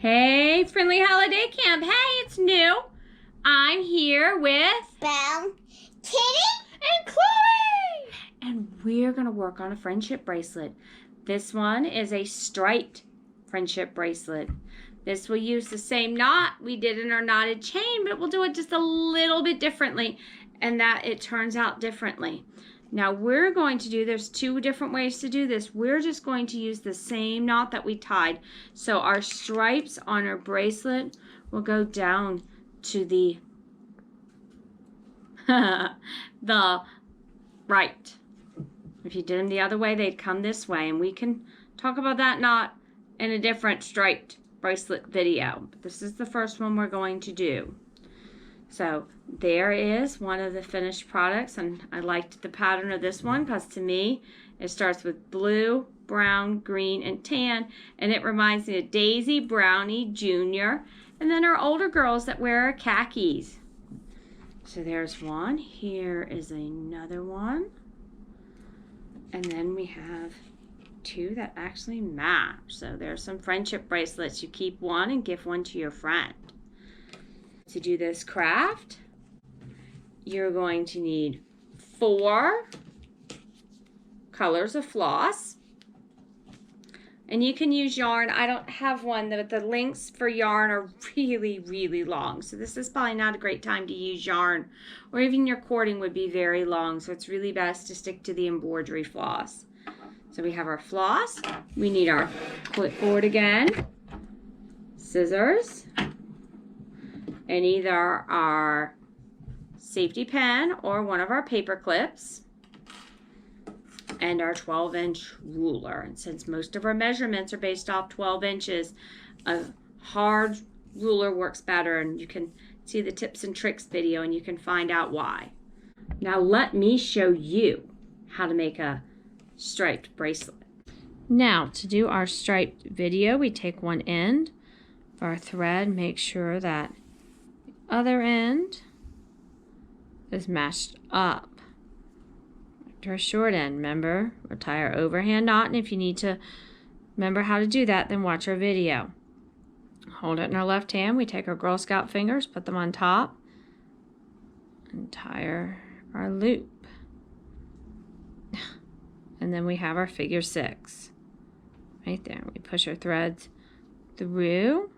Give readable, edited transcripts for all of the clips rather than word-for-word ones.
Hey, Friendly Holiday Camp. Hey, it's new. I'm here with Brown, Kitty, and Chloe. And we're going to work on a friendship bracelet. This one is a striped friendship bracelet. This will use the same knot we did in our knotted chain, but we'll do it just a little bit differently, and that it turns out differently. Now we're going to do, there's two different ways to do this. We're just going to use the same knot that we tied. So our stripes on our bracelet will go down to the the right. If you did them the other way, they'd come this way, and we can talk about that knot in a different striped bracelet video. But this is the first one we're going to do. So there is one of the finished products, and I liked the pattern of this one because to me it starts with blue, brown, green, and tan, and it reminds me of Daisy Brownie Jr. and then our older girls that wear khakis. So there's one. Here is another one, and then we have two that actually match. So there's some friendship bracelets. You keep one and give one to your friend. To do this craft, you're going to need 4 colors of floss. And you can use yarn. I don't have one, but the lengths for yarn are really, really long. So this is probably not a great time to use yarn, or even your cording would be very long. So it's really best to stick to the embroidery floss. So we have our floss. We need our clipboard again, scissors, and either our safety pin or one of our paper clips, and our 12-inch ruler. And since most of our measurements are based off 12 inches, a hard ruler works better, and you can see the tips and tricks video and you can find out why. Now let me show you how to make a striped bracelet. Now to do our striped video, we take one end of our thread, make sure that other end is matched up to our short end. Remember, we'll tie our overhand knot, and if you need to remember how to do that, then watch our video. Hold it in our left hand. We take our Girl Scout fingers, put them on top, and tie our loop. And then we have our figure 6 right there. We push our threads through.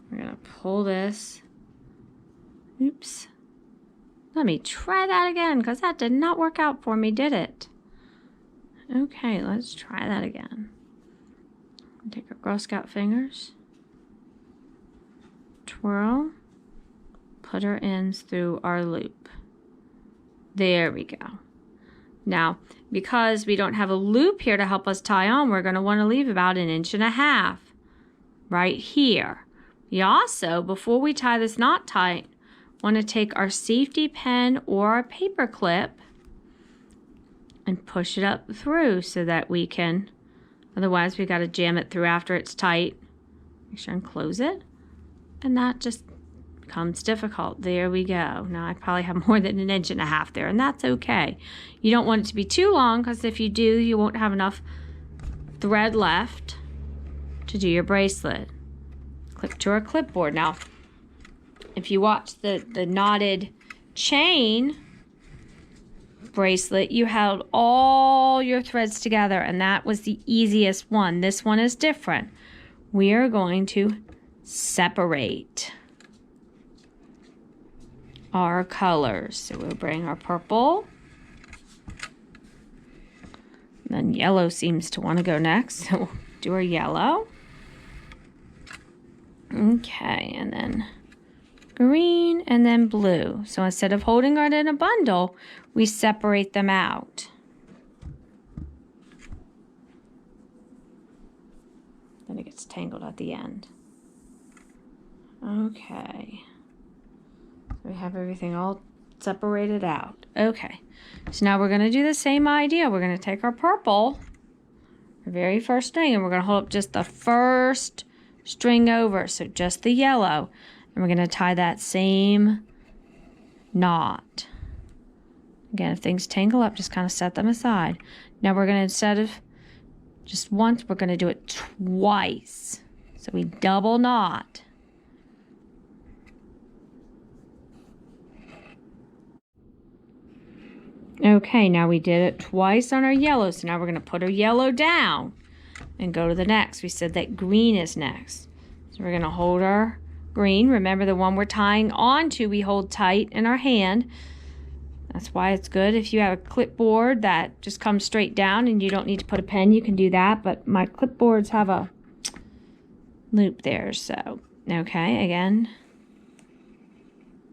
We're going to pull this. Oops. Let me try that again, because that did not work out for me, did it? Okay, let's try that again. Take our Girl Scout fingers. Twirl. Put our ends through our loop. There we go. Now, because we don't have a loop here to help us tie on, we're going to want to leave about 1.5 inches right here. We also, before we tie this knot tight, want to take our safety pin or our paper clip and push it up through so that we can, otherwise we got to jam it through after it's tight. Make sure and close it. And that just becomes difficult. There we go. Now I probably have more than 1.5 inches there, and that's okay. You don't want it to be too long, because if you do, you won't have enough thread left to do your bracelet. Clip to our clipboard. Now, if you watch the knotted chain bracelet, you held all your threads together, and that was the easiest one. This one is different. We are going to separate our colors. So we'll bring our purple. And then yellow seems to want to go next, so we'll do our yellow. Okay, and then green, and then blue. So instead of holding it in a bundle, we separate them out. Then it gets tangled at the end. Okay. So we have everything all separated out. Okay. So now we're going to do the same idea. We're going to take our purple, our very first string, and we're going to hold up just the first string over, so just the yellow, and we're going to tie that same knot. Again, if things tangle up, just kind of set them aside. Now we're going to, instead of just once, we're going to do it twice. So we double knot. Okay, now we did it twice on our yellow, so now we're going to put our yellow down and go to the next. We said that green is next. So we're going to hold our green. Remember, the one we're tying onto, we hold tight in our hand. That's why it's good if you have a clipboard that just comes straight down and you don't need to put a pen, you can do that. But my clipboards have a loop there, so okay, again,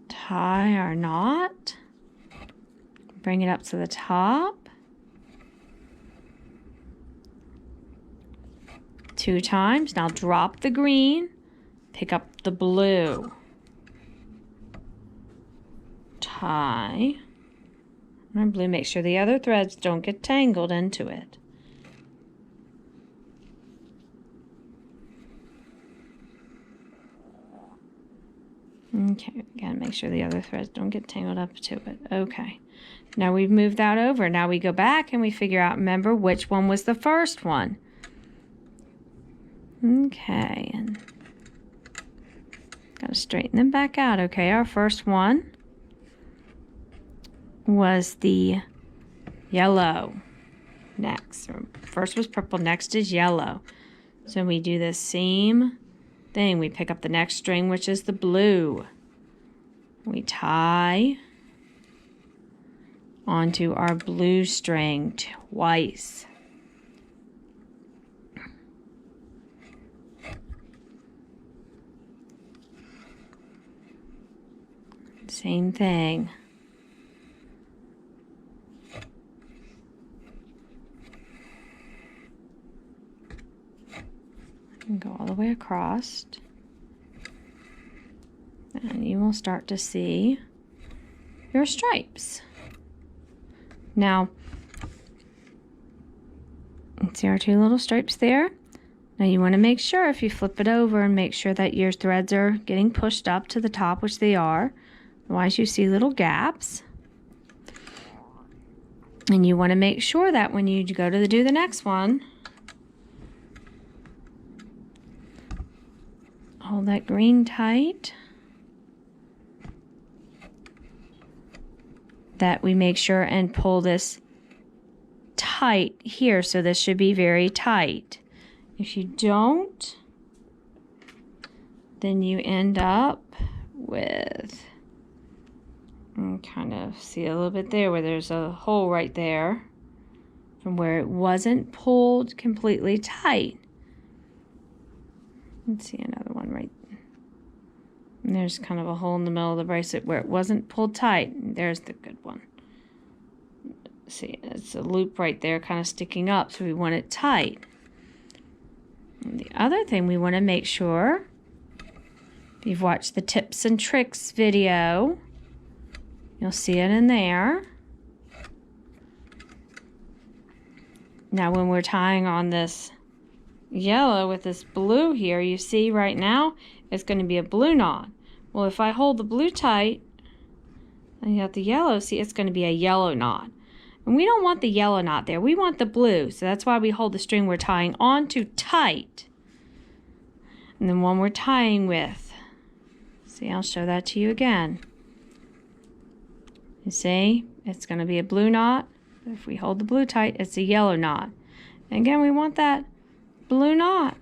tie our knot, bring it up to the top, 2 times. Now drop the green, pick up the blue, tie our blue, make sure the other threads don't get tangled into it. Okay, again, make sure the other threads don't get tangled up to it. Okay, now we've moved that over. Now we go back and we figure out, remember, which one was the first one. Okay, and gotta straighten them back out. Okay, our first one was the yellow. Next, first was purple, next is yellow. So we do the same thing. We pick up the next string, which is the blue. We tie onto our blue string twice. Same thing. And go all the way across, and you will start to see your stripes. Now, see our 2 little stripes there? Now you want to make sure, if you flip it over, and make sure that your threads are getting pushed up to the top, which they are. Otherwise you see little gaps. And you want to make sure that when you go to do the next one, hold that green tight, that we make sure and pull this tight here. So this should be very tight. If you don't, then you end up with, kind of see a little bit there where there's a hole right there from where it wasn't pulled completely tight. Let's see another one right there. And there's kind of a hole in the middle of the bracelet where it wasn't pulled tight. There's the good one. See, it's a loop right there kind of sticking up, so we want it tight. And the other thing we want to make sure, if you've watched the tips and tricks video, you'll see it in there. Now when we're tying on this yellow with this blue here, you see right now it's going to be a blue knot. Well, if I hold the blue tight and you got the yellow, see, it's going to be a yellow knot. And we don't want the yellow knot there. We want the blue. So that's why we hold the string we're tying onto tight. And then one we're tying with. See, I'll show that to you again. You see, it's going to be a blue knot. If we hold the blue tight, it's a yellow knot. And again, we want that blue knot.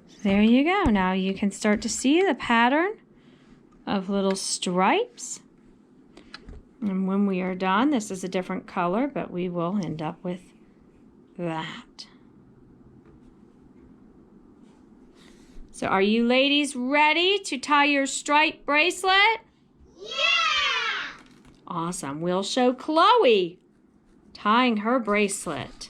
So there you go. Now you can start to see the pattern of little stripes. And when we are done, this is a different color, but we will end up with that. So are you ladies ready to tie your stripe bracelet? Yeah! Awesome. We'll show Chloe tying her bracelet.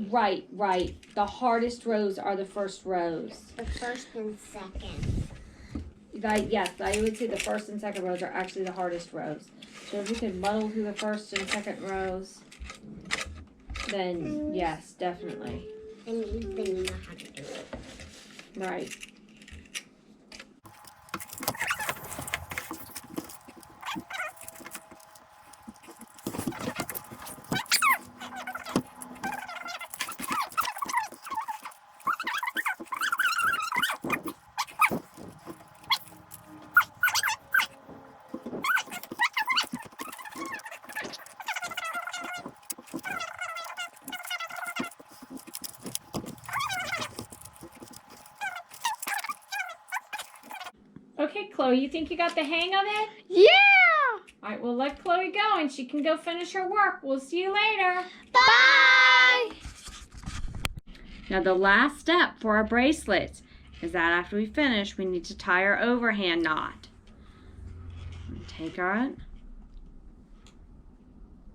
Right. The hardest rows are the first rows. The first and second. Yes, I would say the first and second rows are actually the hardest rows. So if you can muddle through the first and second rows, then yes, definitely. Then you know how to do it. Right. Okay, Chloe, you think you got the hang of it? Yeah! All right, we'll let Chloe go and she can go finish her work. We'll see you later. Bye! Now the last step for our bracelets is that after we finish, we need to tie our overhand knot. Take our,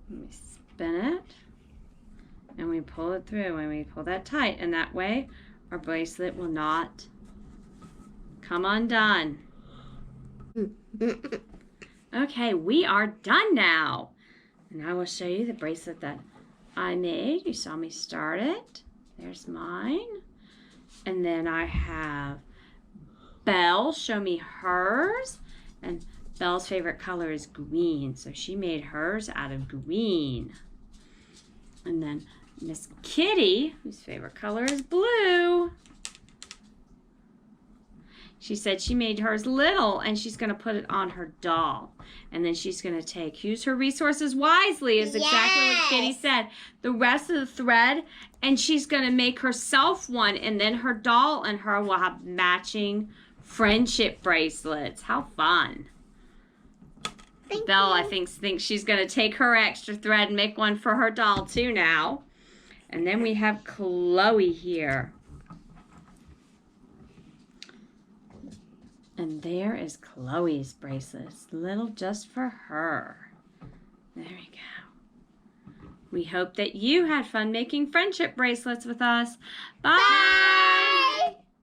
we spin it, and we pull it through, and we pull that tight, and that way our bracelet will not come undone. Okay, we are done now. And I will show you the bracelet that I made. You saw me start it. There's mine. And then I have Belle show me hers. And Belle's favorite color is green, so she made hers out of green. And then Miss Kitty, whose favorite color is blue. She said she made hers little and she's going to put it on her doll. And then she's going to use her resources wisely, is exactly what Kitty said. The rest of the thread, and she's going to make herself one, and then her doll and her will have matching friendship bracelets. How fun. Belle, I think thinks she's going to take her extra thread and make one for her doll too now. And then we have Chloe here. And there is Chloe's bracelet. It's little just for her. There we go. We hope that you had fun making friendship bracelets with us. Bye! Bye!